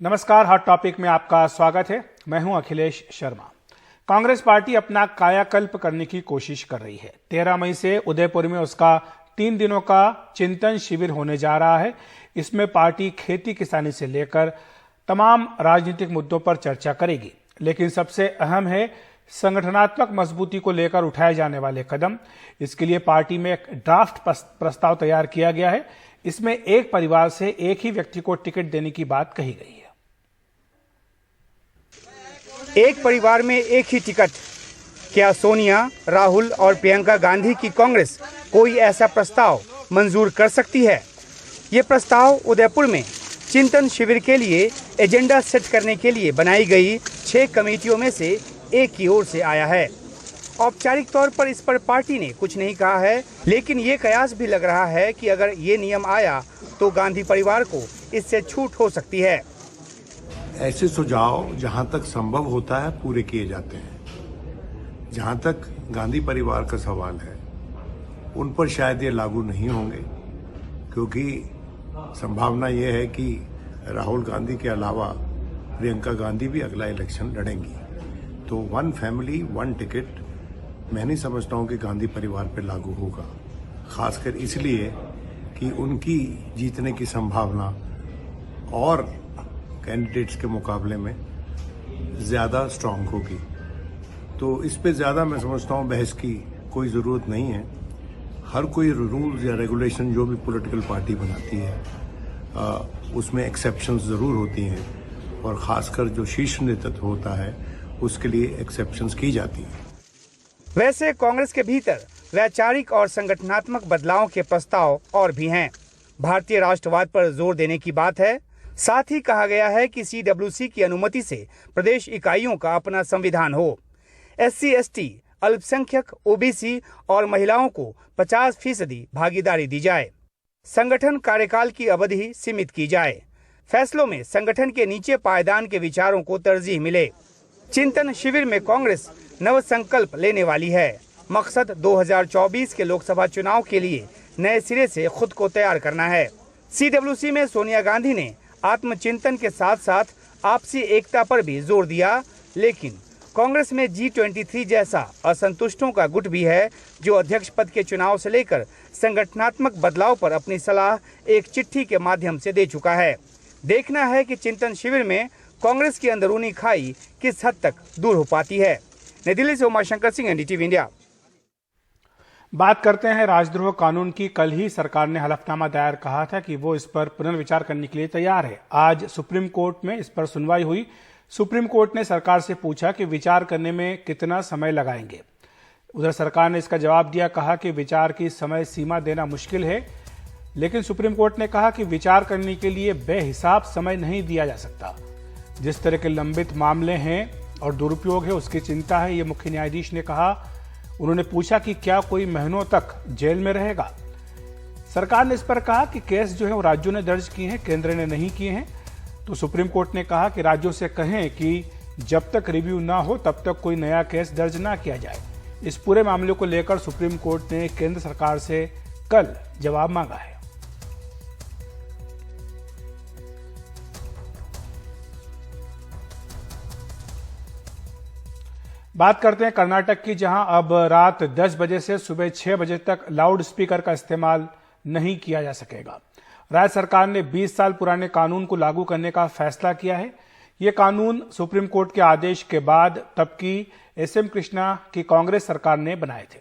नमस्कार, hot topic में आपका स्वागत है। मैं हूं अखिलेश शर्मा। कांग्रेस पार्टी अपना कायाकल्प करने की कोशिश कर रही है। 13 मई से उदयपुर में उसका 3 दिनों का चिंतन शिविर होने जा रहा है। इसमें पार्टी खेती किसानी से लेकर तमाम राजनीतिक मुद्दों पर चर्चा करेगी, लेकिन सबसे अहम है संगठनात्मक मजबूती को लेकर उठाए जाने वाले कदम। इसके लिए पार्टी में एक ड्राफ्ट प्रस्ताव तैयार किया गया है। इसमें एक परिवार से एक ही व्यक्ति को टिकट देने की बात कही गई है। एक परिवार में एक ही टिकट, क्या सोनिया, राहुल और प्रियंका गांधी की कांग्रेस कोई ऐसा प्रस्ताव मंजूर कर सकती है? ये प्रस्ताव उदयपुर में चिंतन शिविर के लिए एजेंडा सेट करने के लिए बनाई गई 6 कमेटियों में से एक की ओर से आया है। औपचारिक तौर पर इस पर पार्टी ने कुछ नहीं कहा है, लेकिन ये कयास भी लग रहा है कि अगर ये नियम आया तो गांधी परिवार को इससे छूट हो सकती है। ऐसे सुझाव जहां तक संभव होता है पूरे किए जाते हैं। जहां तक गांधी परिवार का सवाल है, उन पर शायद ये लागू नहीं होंगे, क्योंकि संभावना ये है कि राहुल गांधी के अलावा प्रियंका गांधी भी अगला इलेक्शन लड़ेंगी। तो 1 फैमिली 1 टिकट मैं नहीं समझता हूं कि गांधी परिवार पर लागू होगा, खासकर इसलिए कि उनकी जीतने की संभावना और कैंडिडेट्स के मुकाबले में ज़्यादा स्ट्रांग होगी। तो इस पे ज़्यादा मैं समझता हूँ बहस की कोई ज़रूरत नहीं है। हर कोई रूल्स या रेगुलेशन जो भी पॉलिटिकल पार्टी बनाती है उसमें एक्सेप्शंस ज़रूर होती हैं, और ख़ासकर जो शीर्ष नेतृत्व होता है उसके लिए एक्सेप्शंस की जाती हैं। वैसे कांग्रेस के भीतर वैचारिक और संगठनात्मक बदलाव के प्रस्ताव और भी हैं। भारतीय राष्ट्रवाद पर जोर देने की बात है। साथ ही कहा गया है कि CWC की अनुमति से प्रदेश इकाइयों का अपना संविधान हो। SC/ST, अल्पसंख्यक, OBC और महिलाओं को 50% भागीदारी दी जाए। संगठन कार्यकाल की अवधि सीमित की जाए। फैसलों में संगठन के नीचे पायदान के विचारों को तरजीह मिले। चिंतन शिविर में कांग्रेस नव संकल्प लेने वाली है। मकसद 2024 के लोकसभा चुनाव के लिए नए सिरे से खुद को तैयार करना है। CWC में सोनिया गांधी ने आत्मचिंतन के साथ साथ आपसी एकता पर भी जोर दिया, लेकिन कांग्रेस में G23 जैसा असंतुष्टों का गुट भी है, जो अध्यक्ष पद के चुनाव से लेकर संगठनात्मक बदलाव पर अपनी सलाह एक चिट्ठी के माध्यम से दे चुका है। देखना है कि चिंतन शिविर में कांग्रेस की अंदरूनी खाई किस हद तक दूर हो पाती है। नई दिल्ली से उमाशंकर सिंह, NDTV इंडिया। बात करते हैं राजद्रोह कानून की। कल ही सरकार ने हलफनामा दायर कहा था कि वो इस पर पुनर्विचार करने के लिए तैयार है। आज सुप्रीम कोर्ट में इस पर सुनवाई हुई। सुप्रीम कोर्ट ने सरकार से पूछा कि विचार करने में कितना समय लगाएंगे। उधर सरकार ने इसका जवाब दिया, कहा कि विचार की समय सीमा देना मुश्किल है, लेकिन सुप्रीम कोर्ट ने कहा कि विचार करने के लिए बेहिसाब समय नहीं दिया जा सकता। जिस तरह के लंबित मामले हैं और दुरुपयोग है, उसकी चिंता है, ये मुख्य न्यायाधीश ने कहा। उन्होंने पूछा कि क्या कोई महीनों तक जेल में रहेगा। सरकार ने इस पर कहा कि केस जो है वो राज्यों ने दर्ज किए हैं, केंद्र ने नहीं किए हैं। तो सुप्रीम कोर्ट ने कहा कि राज्यों से कहें कि जब तक रिव्यू ना हो तब तक कोई नया केस दर्ज ना किया जाए। इस पूरे मामले को लेकर सुप्रीम कोर्ट ने केंद्र सरकार से कल जवाब मांगा है। बात करते हैं कर्नाटक की, जहां अब रात 10 बजे से सुबह 6 बजे तक लाउड स्पीकर का इस्तेमाल नहीं किया जा सकेगा। राज्य सरकार ने 20 साल पुराने कानून को लागू करने का फैसला किया है। यह कानून सुप्रीम कोर्ट के आदेश के बाद तब की SM कृष्णा की कांग्रेस सरकार ने बनाए थे।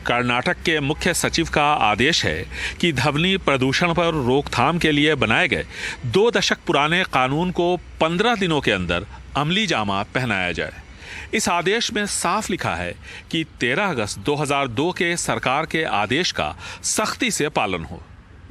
कर्नाटक के मुख्य सचिव का आदेश है कि ध्वनि प्रदूषण पर रोकथाम के लिए बनाए गए 2 दशक पुराने कानून को 15 दिनों के अंदर अमली जामा पहनाया जाए। इस आदेश में साफ लिखा है कि 13 अगस्त 2002 के सरकार के आदेश का सख्ती से पालन हो।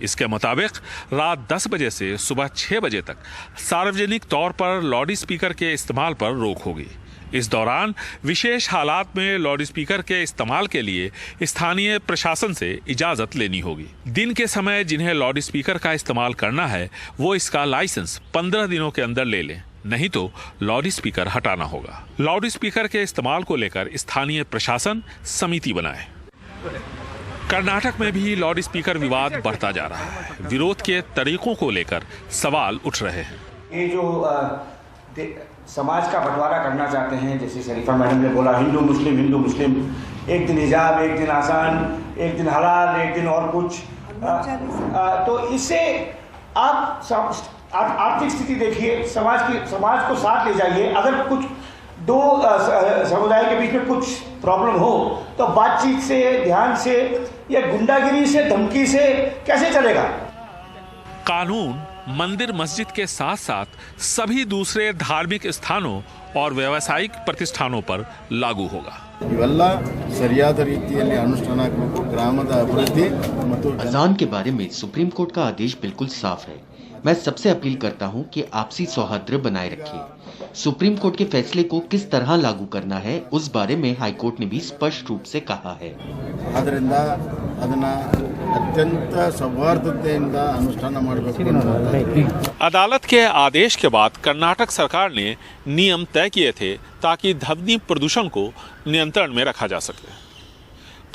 इसके मुताबिक रात 10 बजे से सुबह 6 बजे तक सार्वजनिक तौर पर लाउड स्पीकर के इस्तेमाल पर रोक होगी। इस दौरान विशेष हालात में लाउड स्पीकर के इस्तेमाल के लिए स्थानीय प्रशासन से इजाजत लेनी होगी। दिन के समय जिन्हें लाउड स्पीकर का इस्तेमाल करना है वो इसका लाइसेंस 15 दिनों के अंदर ले लें, नहीं तो लाउड स्पीकर हटाना होगा। लाउड स्पीकर के इस्तेमाल को लेकर स्थानीय प्रशासन समिति बनाए। कर्नाटक में भी लाउड स्पीकर विवाद बढ़ता जा रहा है। विरोध के तरीकों को लेकर सवाल उठ रहे हैं। ये जो समाज का बंटवारा करना चाहते हैं, जैसे शरीफा मैडम ने बोला हिंदू मुस्लिम, एक दिन हिजाब, एक दिन आसान, एक दिन हलाल, एक दिन और कुछ, तो इससे आप आर्थिक स्थिति देखिए, समाज को साथ ले जाइए। अगर कुछ दो समुदाय के बीच में कुछ प्रॉब्लम हो तो बातचीत से, ध्यान से या गुंडागिरी से, धमकी से कैसे चलेगा? कानून मंदिर मस्जिद के साथ साथ सभी दूसरे धार्मिक स्थानों और व्यावसायिक प्रतिष्ठानों पर लागू होगा। ಇವೆಲ್ಲ ಸರಿಯಾದ ರೀತಿಯಲ್ಲಿ ಅನುಷ್ಠಾನ ಆಗಬೇಕು। ಗ್ರಾಮದ ಅಭಿವೃದ್ಧಿ ಮತ್ತು अजान के बारे में सुप्रीम कोर्ट का आदेश बिल्कुल साफ है। मैं सबसे अपील करता हूं कि आपसी सौहार्द बनाए रखिए। सुप्रीम कोर्ट के फैसले को किस तरह लागू करना है उस बारे में हाईकोर्ट ने भी स्पष्ट रूप से कहा है। ಅದರಿಂದ ಅದನ್ನ ಅತ್ಯಂತ ಸೌಹಾರ್ದತೆಯಿಂದ ಅನುಷ್ಠಾನ ಮಾಡಬೇಕು। अदालत के आदेश के बाद कर्नाटक सरकार ने नियम तय किए थे ताकि ध्वनि प्रदूषण को नियंत्रण में रखा जा सके।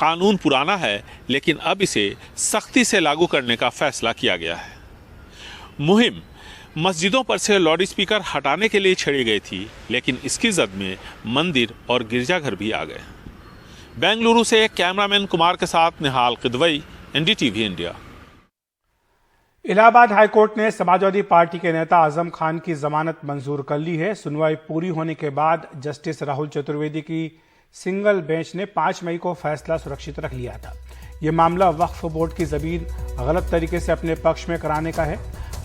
कानून पुराना है, लेकिन अब इसे सख्ती से लागू करने का फैसला किया गया है। मुहिम मस्जिदों पर से लाउड स्पीकर हटाने के लिए छेड़ी गई थी, लेकिन इसकी जद में मंदिर और गिरजाघर भी आ गए। बेंगलुरु से कैमरामैन कुमार के साथ Nihal Kidwai, NDTV India. Allahabad high court ने समाजवादी पार्टी के नेता आजम खान की जमानत मंजूर कर ली है। सुनवाई पूरी होने के बाद जस्टिस राहुल चतुर्वेदी की सिंगल बेंच ने 5 मई को फैसला सुरक्षित रख लिया था। यह मामला वक्फ बोर्ड की जमीन गलत तरीके से अपने पक्ष में कराने का है।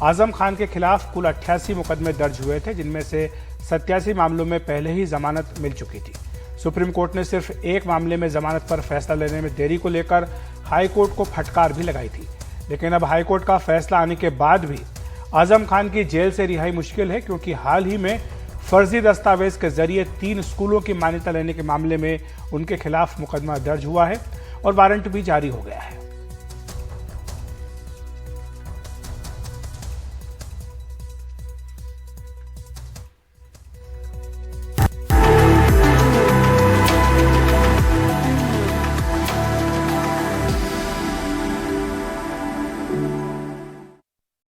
आजम खान के खिलाफ कुल 88 मुकदमे दर्ज हुए थे, जिनमें से 87 मामलों में पहले ही जमानत मिल चुकी थी। सुप्रीम कोर्ट ने सिर्फ एक मामले में जमानत पर फैसला लेने में देरी को लेकर हाईकोर्ट को फटकार भी लगाई थी, लेकिन अब हाईकोर्ट का फैसला आने के बाद भी आजम खान की जेल से रिहाई मुश्किल है, क्योंकि हाल ही में फर्जी दस्तावेज के जरिए 3 स्कूलों की मान्यता लेने के मामले में उनके खिलाफ मुकदमा दर्ज हुआ है और वारंट भी जारी हो गया है।